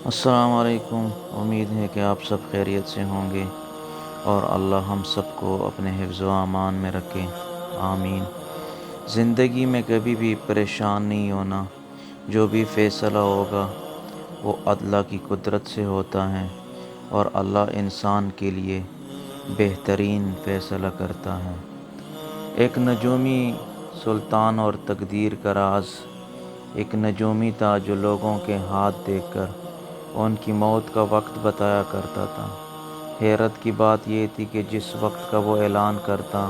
السلام علیکم۔ امید ہے کہ آپ سب خیریت سے ہوں گے اور اللہ ہم سب کو اپنے حفظ و امان میں رکھے، آمین۔ زندگی میں کبھی بھی پریشان نہیں ہونا۔ جو بھی فیصلہ ہوگا وہ اللہ کی قدرت سے ہوتا ہے اور اللہ انسان کے لیے بہترین فیصلہ کرتا ہے۔ ایک نجومی سلطان اور تقدیر کا راز۔ ایک نجومی تھا جو لوگوں کے ہاتھ دیکھ کر ان کی موت کا وقت بتایا کرتا تھا۔ حیرت کی بات یہ تھی کہ جس وقت کا وہ اعلان کرتا،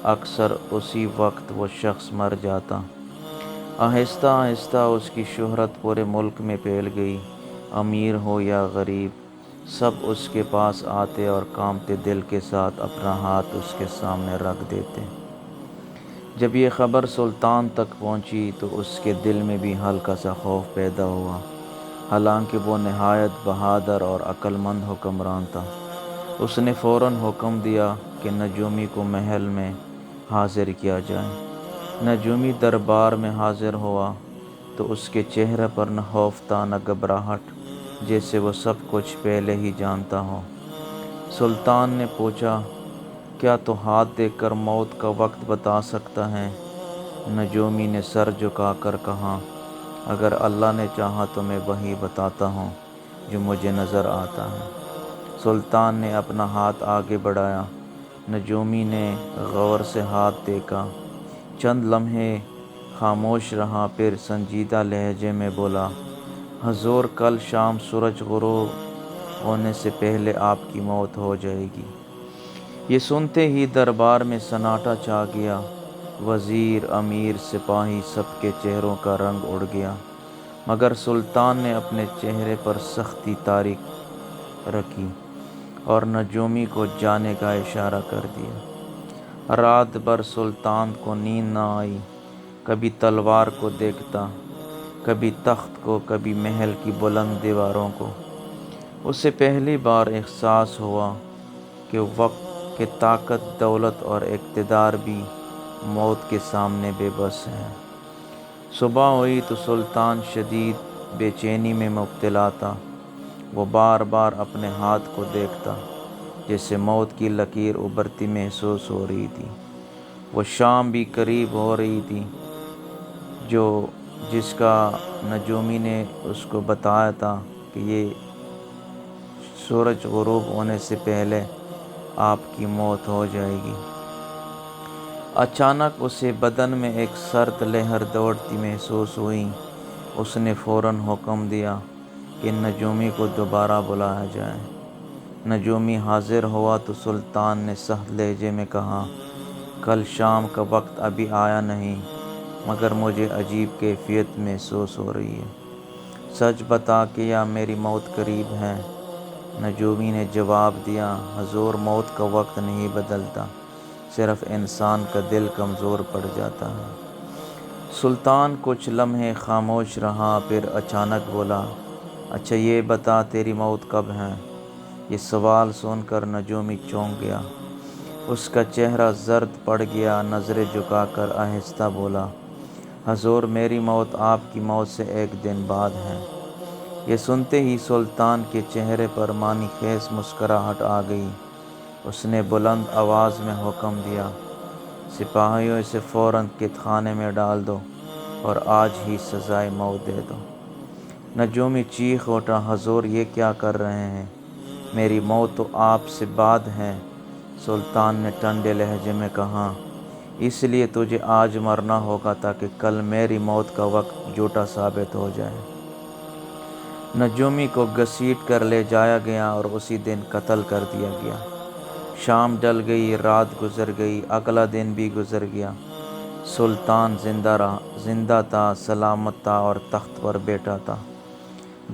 اکثر اسی وقت وہ شخص مر جاتا۔ آہستہ آہستہ اس کی شہرت پورے ملک میں پھیل گئی۔ امیر ہو یا غریب، سب اس کے پاس آتے اور کانپتے دل کے ساتھ اپنا ہاتھ اس کے سامنے رکھ دیتے۔ جب یہ خبر سلطان تک پہنچی تو اس کے دل میں بھی ہلکا سا خوف پیدا ہوا۔ حالانکہ وہ نہایت بہادر اور عقل مند حکمران تھا۔ اس نے فوراً حکم دیا کہ نجومی کو محل میں حاضر کیا جائے۔ نجومی دربار میں حاضر ہوا تو اس کے چہرے پر نہ خوف تھا نہ گھبراہٹ، جیسے وہ سب کچھ پہلے ہی جانتا ہو۔ سلطان نے پوچھا، کیا تو ہاتھ دیکھ کر موت کا وقت بتا سکتا ہے؟ نجومی نے سر جھکا کر کہا، اگر اللہ نے چاہا تو میں وہی بتاتا ہوں جو مجھے نظر آتا ہے۔ سلطان نے اپنا ہاتھ آگے بڑھایا۔ نجومی نے غور سے ہاتھ دیکھا، چند لمحے خاموش رہا، پھر سنجیدہ لہجے میں بولا، حضور، کل شام سورج غروب ہونے سے پہلے آپ کی موت ہو جائے گی۔ یہ سنتے ہی دربار میں سناٹا چھا گیا۔ وزیر، امیر، سپاہی، سب کے چہروں کا رنگ اڑ گیا، مگر سلطان نے اپنے چہرے پر سختی طاری رکھی اور نجومی کو جانے کا اشارہ کر دیا۔ رات بھر سلطان کو نیند نہ آئی۔ کبھی تلوار کو دیکھتا، کبھی تخت کو، کبھی محل کی بلند دیواروں کو۔ اسے پہلی بار احساس ہوا کہ وقت کی طاقت، دولت اور اقتدار بھی موت کے سامنے بے بس ہے۔ صبح ہوئی تو سلطان شدید بے چینی میں مبتلا تھا۔ وہ بار بار اپنے ہاتھ کو دیکھتا، جیسے موت کی لکیر ابھرتی محسوس ہو رہی تھی۔ وہ شام بھی قریب ہو رہی تھی جس کا نجومی نے اس کو بتایا تھا کہ یہ سورج غروب ہونے سے پہلے آپ کی موت ہو جائے گی۔ اچانک اسے بدن میں ایک سرد لہر دوڑتی محسوس ہوئی۔ اس نے فوراً حکم دیا کہ نجومی کو دوبارہ بلایا جائے۔ نجومی حاضر ہوا تو سلطان نے سخت لہجے میں کہا، کل شام کا وقت ابھی آیا نہیں، مگر مجھے عجیب کیفیت محسوس ہو رہی ہے۔ سچ بتا کہ یا میری موت قریب ہے؟ نجومی نے جواب دیا، حضور، موت کا وقت نہیں بدلتا، صرف انسان کا دل کمزور پڑ جاتا ہے۔ سلطان کچھ لمحے خاموش رہا، پھر اچانک بولا، اچھا یہ بتا تیری موت کب ہے؟ یہ سوال سن کر نجومی چونک گیا۔ اس کا چہرہ زرد پڑ گیا۔ نظریں جھکا کر آہستہ بولا، حضور، میری موت آپ کی موت سے ایک دن بعد ہے۔ یہ سنتے ہی سلطان کے چہرے پر معنی خیز مسکراہٹ آ گئی۔ اس نے بلند آواز میں حکم دیا، سپاہیوں اسے فوراً قید خانے میں ڈال دو اور آج ہی سزائے موت دے دو۔ نجومی چیخ اٹھا، حضور، یہ کیا کر رہے ہیں؟ میری موت تو آپ سے بعد ہے۔ سلطان نے ٹھنڈے لہجے میں کہا، اس لیے تجھے آج مرنا ہوگا تاکہ کل میری موت کا وقت جھوٹا ثابت ہو جائے۔ نجومی کو گھسیٹ کر لے جایا گیا اور اسی دن قتل کر دیا گیا۔ شام ڈل گئی، رات گزر گئی، اگلا دن بھی گزر گیا۔ سلطان زندہ تھا، سلامت تھا اور تخت پر بیٹھا تھا۔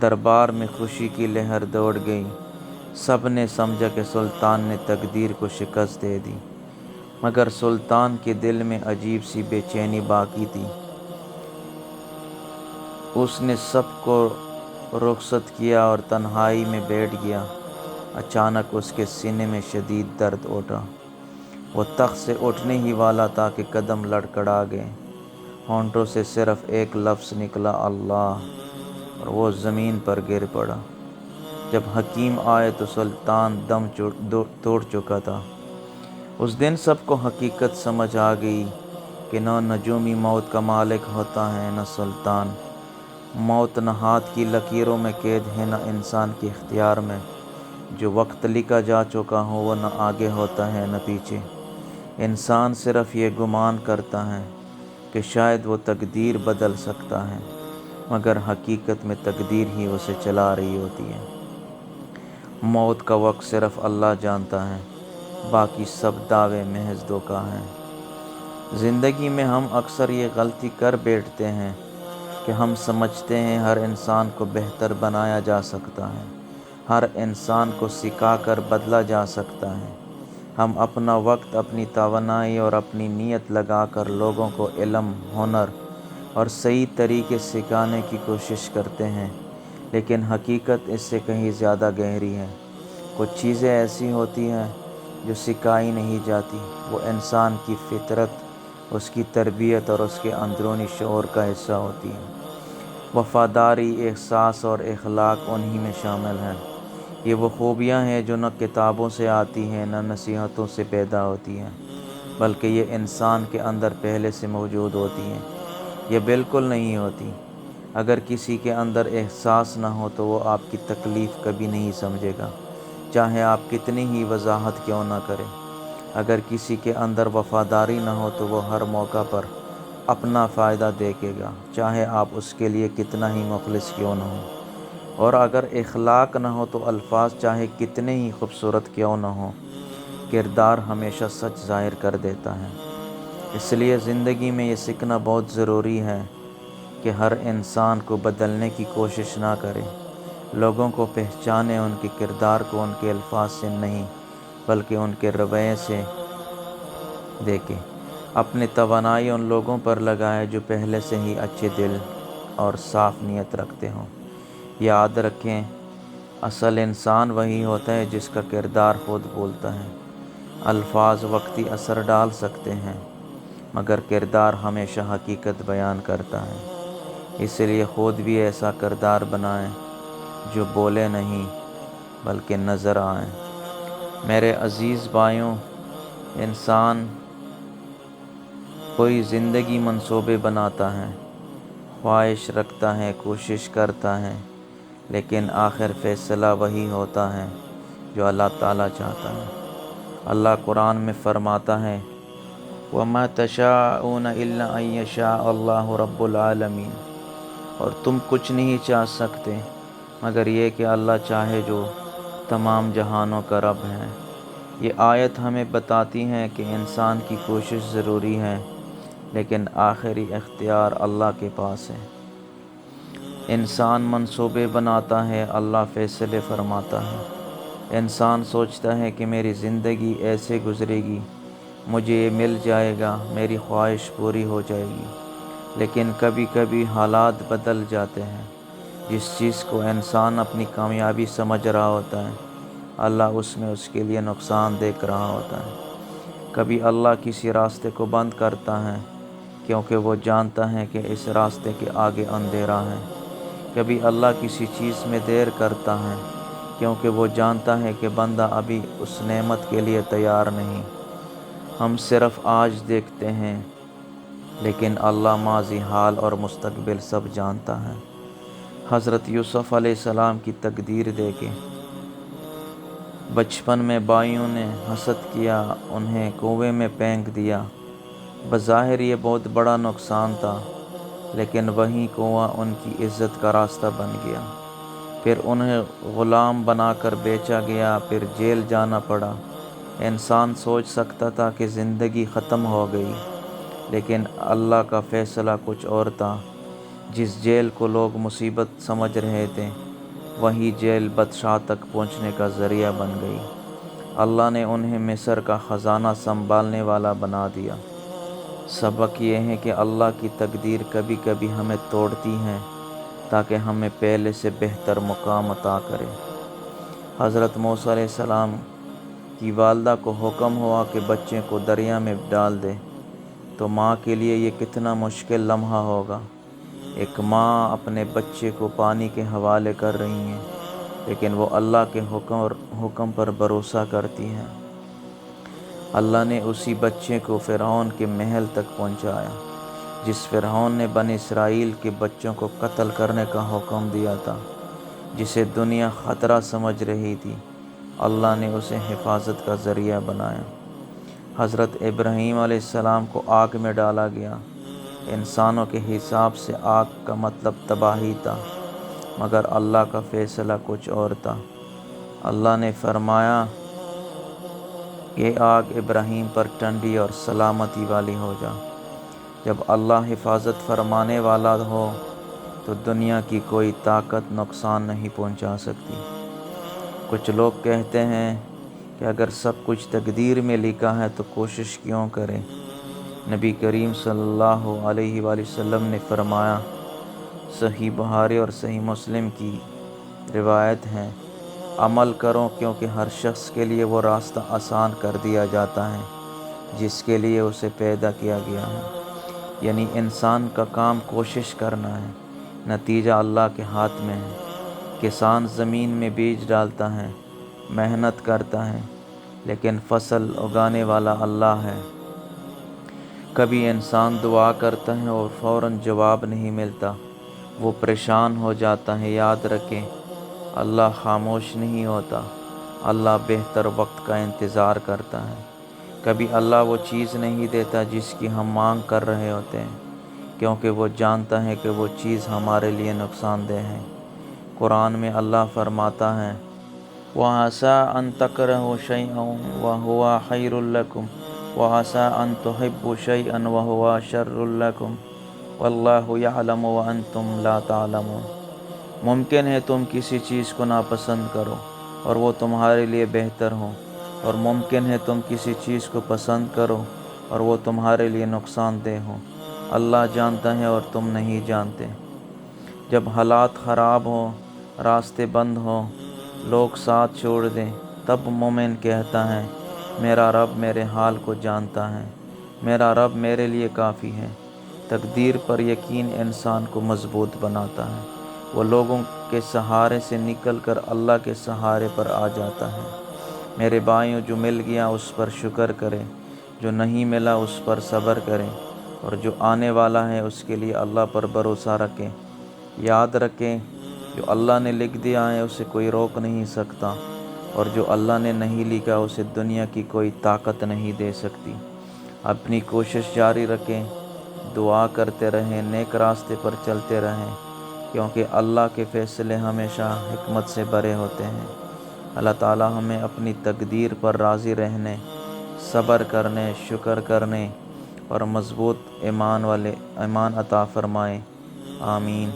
دربار میں خوشی کی لہر دوڑ گئی۔ سب نے سمجھا کہ سلطان نے تقدیر کو شکست دے دی، مگر سلطان کے دل میں عجیب سی بے چینی باقی تھی۔ اس نے سب کو رخصت کیا اور تنہائی میں بیٹھ گیا۔ اچانک اس کے سینے میں شدید درد اٹھا۔ وہ تخت سے اٹھنے ہی والا تھا کہ قدم لڑکھڑا گئے۔ ہونٹوں سے صرف ایک لفظ نکلا، اللہ۔ اور وہ زمین پر گر پڑا۔ جب حکیم آئے تو سلطان دم توڑ چکا تھا۔ اس دن سب کو حقیقت سمجھ آ گئی کہ نہ نجومی موت کا مالک ہوتا ہے نہ سلطان۔ موت نہ ہاتھ کی لکیروں میں قید ہے نہ انسان کے اختیار میں۔ جو وقت لکھا جا چکا ہو وہ نہ آگے ہوتا ہے نہ پیچھے۔ انسان صرف یہ گمان کرتا ہے کہ شاید وہ تقدیر بدل سکتا ہے، مگر حقیقت میں تقدیر ہی اسے چلا رہی ہوتی ہے۔ موت کا وقت صرف اللہ جانتا ہے، باقی سب دعوے محض دھوکہ ہیں۔ زندگی میں ہم اکثر یہ غلطی کر بیٹھتے ہیں کہ ہم سمجھتے ہیں ہر انسان کو بہتر بنایا جا سکتا ہے، ہر انسان کو سکھا کر بدلا جا سکتا ہے۔ ہم اپنا وقت، اپنی توانائی اور اپنی نیت لگا کر لوگوں کو علم، ہنر اور صحیح طریقے سکھانے کی کوشش کرتے ہیں، لیکن حقیقت اس سے کہیں زیادہ گہری ہے۔ کچھ چیزیں ایسی ہوتی ہیں جو سکھائی نہیں جاتی، وہ انسان کی فطرت، اس کی تربیت اور اس کے اندرونی شعور کا حصہ ہوتی ہیں۔ وفاداری، احساس اور اخلاق انہی میں شامل ہیں۔ یہ وہ خوبیاں ہیں جو نہ کتابوں سے آتی ہیں نہ نصیحتوں سے پیدا ہوتی ہیں، بلکہ یہ انسان کے اندر پہلے سے موجود ہوتی ہیں۔ یہ بالکل نہیں ہوتی۔ اگر کسی کے اندر احساس نہ ہو تو وہ آپ کی تکلیف کبھی نہیں سمجھے گا، چاہے آپ کتنی ہی وضاحت کیوں نہ کریں۔ اگر کسی کے اندر وفاداری نہ ہو تو وہ ہر موقع پر اپنا فائدہ دیکھے گا، چاہے آپ اس کے لیے کتنا ہی مخلص کیوں نہ ہو۔ اور اگر اخلاق نہ ہو تو الفاظ چاہے کتنے ہی خوبصورت کیوں نہ ہوں، کردار ہمیشہ سچ ظاہر کر دیتا ہے۔ اس لیے زندگی میں یہ سیکھنا بہت ضروری ہے کہ ہر انسان کو بدلنے کی کوشش نہ کرے۔ لوگوں کو پہچانے ان کے کردار کو ان کے الفاظ سے نہیں بلکہ ان کے رویے سے دیکھے۔ اپنی توانائی ان لوگوں پر لگائے جو پہلے سے ہی اچھے دل اور صاف نیت رکھتے ہوں۔ یاد رکھیں، اصل انسان وہی ہوتا ہے جس کا کردار خود بولتا ہے۔ الفاظ وقتی اثر ڈال سکتے ہیں، مگر کردار ہمیشہ حقیقت بیان کرتا ہے۔ اس لیے خود بھی ایسا کردار بنائیں جو بولے نہیں بلکہ نظر آئیں۔ میرے عزیز بھائیوں، انسان پوری زندگی منصوبے بناتا ہے، خواہش رکھتا ہے، کوشش کرتا ہے، لیکن آخر فیصلہ وہی ہوتا ہے جو اللہ تعالیٰ چاہتا ہے۔ اللہ قرآن میں فرماتا ہے وَمَا تَشَاءُونَ إِلَّا أَن يَشَاءَ اللَّهُ رَبُّ الْعَالَمِينَ، اور تم کچھ نہیں چاہ سکتے مگر یہ کہ اللہ چاہے جو تمام جہانوں کا رب ہے۔ یہ آیت ہمیں بتاتی ہے کہ انسان کی کوشش ضروری ہے، لیکن آخری اختیار اللہ کے پاس ہے۔ انسان منصوبے بناتا ہے، اللہ فیصلے فرماتا ہے۔ انسان سوچتا ہے کہ میری زندگی ایسے گزرے گی، مجھے یہ مل جائے گا، میری خواہش پوری ہو جائے گی، لیکن کبھی کبھی حالات بدل جاتے ہیں۔ جس چیز کو انسان اپنی کامیابی سمجھ رہا ہوتا ہے، اللہ اس میں اس کے لیے نقصان دیکھ رہا ہوتا ہے۔ کبھی اللہ کسی راستے کو بند کرتا ہے کیونکہ وہ جانتا ہے کہ اس راستے کے آگے اندھیرا ہے۔ کبھی اللہ کسی چیز میں دیر کرتا ہے کیونکہ وہ جانتا ہے کہ بندہ ابھی اس نعمت کے لیے تیار نہیں۔ ہم صرف آج دیکھتے ہیں، لیکن اللہ ماضی، حال اور مستقبل سب جانتا ہے۔ حضرت یوسف علیہ السلام کی تقدیر دیکھیں۔ بچپن میں بھائیوں نے حسد کیا، انہیں کنویں میں پھینک دیا۔ بظاہر یہ بہت بڑا نقصان تھا، لیکن وہی کنواں ان کی عزت کا راستہ بن گیا۔ پھر انہیں غلام بنا کر بیچا گیا، پھر جیل جانا پڑا۔ انسان سوچ سکتا تھا کہ زندگی ختم ہو گئی، لیکن اللہ کا فیصلہ کچھ اور تھا۔ جس جیل کو لوگ مصیبت سمجھ رہے تھے، وہی جیل بادشاہ تک پہنچنے کا ذریعہ بن گئی۔ اللہ نے انہیں مصر کا خزانہ سنبھالنے والا بنا دیا۔ سبق یہ ہے کہ اللہ کی تقدیر کبھی کبھی ہمیں توڑتی ہے تاکہ ہمیں پہلے سے بہتر مقام عطا کرے۔ حضرت موسیٰ علیہ السلام کی والدہ کو حکم ہوا کہ بچے کو دریا میں ڈال دے، تو ماں کے لیے یہ کتنا مشکل لمحہ ہوگا۔ ایک ماں اپنے بچے کو پانی کے حوالے کر رہی ہیں، لیکن وہ اللہ کے حکم پر بھروسہ کرتی ہیں۔ اللہ نے اسی بچے کو فرعون کے محل تک پہنچایا، جس فرعون نے بنی اسرائیل کے بچوں کو قتل کرنے کا حکم دیا تھا، جسے دنیا خطرہ سمجھ رہی تھی۔ اللہ نے اسے حفاظت کا ذریعہ بنایا۔ حضرت ابراہیم علیہ السلام کو آگ میں ڈالا گیا۔ انسانوں کے حساب سے آگ کا مطلب تباہی تھا، مگر اللہ کا فیصلہ کچھ اور تھا۔ اللہ نے فرمایا کہ آگ ابراہیم پر ٹھنڈی اور سلامتی والی ہو جا۔ جب اللہ حفاظت فرمانے والا ہو تو دنیا کی کوئی طاقت نقصان نہیں پہنچا سکتی۔ کچھ لوگ کہتے ہیں کہ اگر سب کچھ تقدیر میں لکھا ہے تو کوشش کیوں کریں؟ نبی کریم صلی اللہ علیہ وآلہ وسلم نے فرمایا، صحیح بخاری اور صحیح مسلم کی روایت ہے، عمل کرو کیونکہ ہر شخص کے لیے وہ راستہ آسان کر دیا جاتا ہے جس کے لیے اسے پیدا کیا گیا ہے۔ یعنی انسان کا کام کوشش کرنا ہے، نتیجہ اللہ کے ہاتھ میں ہے۔ کسان زمین میں بیج ڈالتا ہے، محنت کرتا ہے، لیکن فصل اگانے والا اللہ ہے۔ کبھی انسان دعا کرتا ہے اور فوراً جواب نہیں ملتا، وہ پریشان ہو جاتا ہے۔ یاد رکھیں، اللہ خاموش نہیں ہوتا، اللہ بہتر وقت کا انتظار کرتا ہے۔ کبھی اللہ وہ چیز نہیں دیتا جس کی ہم مانگ کر رہے ہوتے ہیں، کیونکہ وہ جانتا ہے کہ وہ چیز ہمارے لیے نقصان دہ ہے۔ قرآن میں اللہ فرماتا ہے، وَعَسَىٰ أَن تَكْرَهُوا شَيْئًا وَهُوَ خَيْرٌ لَكُمْ وَعَسَىٰ أَن تُحِبُّوا شَيْئًا وَهُوَ شَرٌّ لَكُمْ وَاللَّهُ يَعْلَمُ وَأَنتُمْ لَا تَعْلَمُونَ۔ ممکن ہے تم کسی چیز کو ناپسند کرو اور وہ تمہارے لیے بہتر ہو، اور ممکن ہے تم کسی چیز کو پسند کرو اور وہ تمہارے لیے نقصان دہ ہو۔ اللہ جانتا ہے اور تم نہیں جانتے۔ جب حالات خراب ہوں، راستے بند ہوں، لوگ ساتھ چھوڑ دیں، تب مومن کہتا ہے، میرا رب میرے حال کو جانتا ہے، میرا رب میرے لیے کافی ہے۔ تقدیر پر یقین انسان کو مضبوط بناتا ہے۔ وہ لوگوں کے سہارے سے نکل کر اللہ کے سہارے پر آ جاتا ہے۔ میرے بھائیوں، جو مل گیا اس پر شکر کریں، جو نہیں ملا اس پر صبر کریں، اور جو آنے والا ہے اس کے لیے اللہ پر بھروسہ رکھیں۔ یاد رکھیں، جو اللہ نے لکھ دیا ہے اسے کوئی روک نہیں سکتا، اور جو اللہ نے نہیں لکھا اسے دنیا کی کوئی طاقت نہیں دے سکتی۔ اپنی کوشش جاری رکھیں، دعا کرتے رہیں، نیک راستے پر چلتے رہیں، کیونکہ اللہ کے فیصلے ہمیشہ حکمت سے بھرے ہوتے ہیں۔ اللہ تعالی ہمیں اپنی تقدیر پر راضی رہنے، صبر کرنے، شکر کرنے اور مضبوط ایمان عطا فرمائے، آمین۔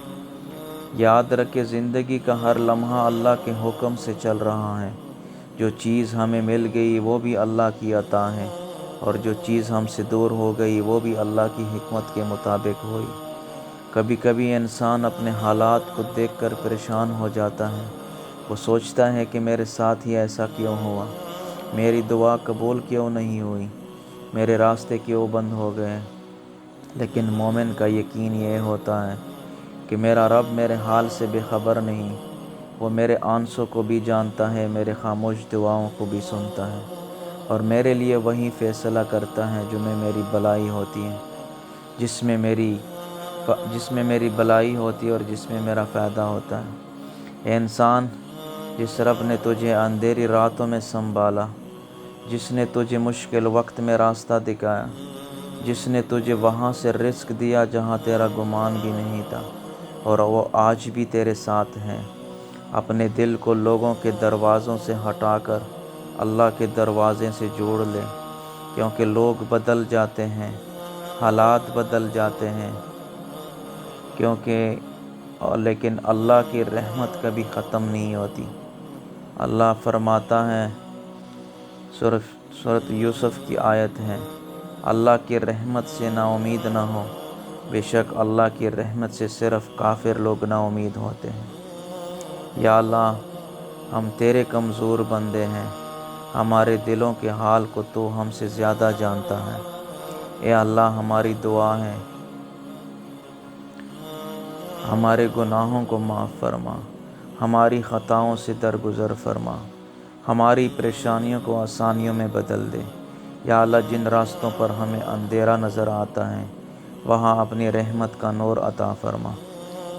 یاد رکھے، زندگی کا ہر لمحہ اللہ کے حکم سے چل رہا ہے۔ جو چیز ہمیں مل گئی وہ بھی اللہ کی عطا ہے، اور جو چیز ہم سے دور ہو گئی وہ بھی اللہ کی حکمت کے مطابق ہوئی۔ کبھی کبھی انسان اپنے حالات کو دیکھ کر پریشان ہو جاتا ہے۔ وہ سوچتا ہے کہ میرے ساتھ ہی ایسا کیوں ہوا، میری دعا قبول کیوں نہیں ہوئی، میرے راستے کیوں بند ہو گئے۔ لیکن مومن کا یقین یہ ہوتا ہے کہ میرا رب میرے حال سے بے خبر نہیں، وہ میرے آنسوں کو بھی جانتا ہے، میرے خاموش دعاؤں کو بھی سنتا ہے، اور میرے لیے وہی فیصلہ کرتا ہے جو میں میری بھلائی ہوتی ہے، جس میں میری بھلائی ہوتی ہے اور جس میں میرا فائدہ ہوتا ہے۔ اے انسان، جس رب نے تجھے اندھیری راتوں میں سنبھالا، جس نے تجھے مشکل وقت میں راستہ دکھایا، جس نے تجھے وہاں سے رزق دیا جہاں تیرا گمان بھی نہیں تھا، اور وہ آج بھی تیرے ساتھ ہیں، اپنے دل کو لوگوں کے دروازوں سے ہٹا کر اللہ کے دروازے سے جوڑ لے، کیونکہ لوگ بدل جاتے ہیں، حالات بدل جاتے ہیں، لیکن اللہ کی رحمت کبھی ختم نہیں ہوتی۔ اللہ فرماتا ہے، سورۃ یوسف کی آیت ہے، اللہ کی رحمت سے نا امید نہ ہو، بے شک اللہ کی رحمت سے صرف کافر لوگ نا امید ہوتے ہیں۔ یا اللہ، ہم تیرے کمزور بندے ہیں، ہمارے دلوں کے حال کو تو ہم سے زیادہ جانتا ہے۔ اے اللہ، ہماری دعا ہے ہمارے گناہوں کو معاف فرما، ہماری خطاؤں سے درگزر فرما، ہماری پریشانیوں کو آسانیوں میں بدل دے۔ یا اللہ جن راستوں پر ہمیں اندھیرا نظر آتا ہے وہاں اپنی رحمت کا نور عطا فرما۔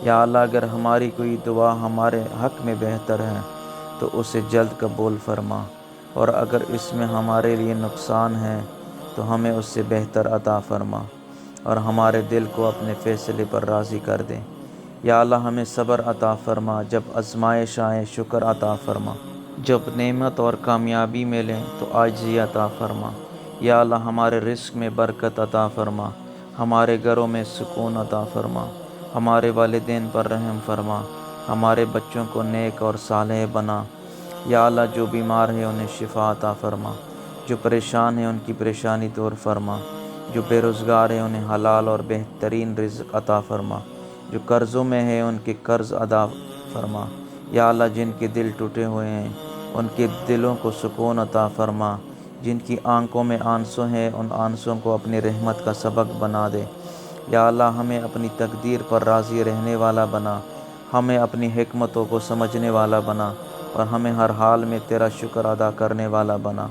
یا اللہ اگر ہماری کوئی دعا ہمارے حق میں بہتر ہے تو اسے جلد قبول فرما، اور اگر اس میں ہمارے لیے نقصان ہے تو ہمیں اس سے بہتر عطا فرما، اور ہمارے دل کو اپنے فیصلے پر راضی کر دے۔ یا اللہ ہمیں صبر عطا فرما، جب آزمائش آئے شکر عطا فرما، جب نعمت اور کامیابی ملیں تو عاجزی عطا فرما۔ یا اللہ ہمارے رزق میں برکت عطا فرما، ہمارے گھروں میں سکون عطا فرما، ہمارے والدین پر رحم فرما، ہمارے بچوں کو نیک اور صالح بنا۔ یا اللہ جو بیمار ہیں انہیں شفا عطا فرما، جو پریشان ہیں ان کی پریشانی دور فرما، جو بے روزگار ہیں انہیں حلال اور بہترین رزق عطا فرما، جو قرضوں میں ہیں ان کے قرض ادا فرما۔ یا اللہ جن کے دل ٹوٹے ہوئے ہیں ان کے دلوں کو سکون عطا فرما، جن کی آنکھوں میں آنسو ہیں ان آنسوں کو اپنی رحمت کا سبق بنا دے۔ یا اللہ ہمیں اپنی تقدیر پر راضی رہنے والا بنا، ہمیں اپنی حکمتوں کو سمجھنے والا بنا، اور ہمیں ہر حال میں تیرا شکر ادا کرنے والا بنا۔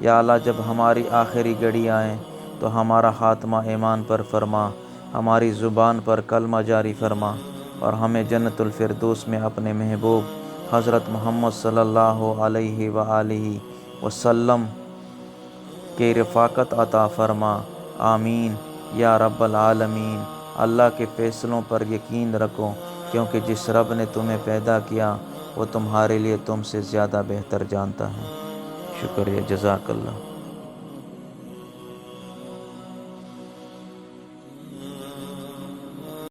یا اللہ جب ہماری آخری گھڑی آئے تو ہمارا خاتمہ ایمان پر فرما، ہماری زبان پر کلمہ جاری فرما، اور ہمیں جنت الفردوس میں اپنے محبوب حضرت محمد صلی اللہ علیہ وآلہ وسلم کی رفاقت عطا فرما۔ آمین یا رب العالمین۔ اللہ کے فیصلوں پر یقین رکھو، کیونکہ جس رب نے تمہیں پیدا کیا وہ تمہارے لیے تم سے زیادہ بہتر جانتا ہے۔ شکریہ، جزاک اللہ۔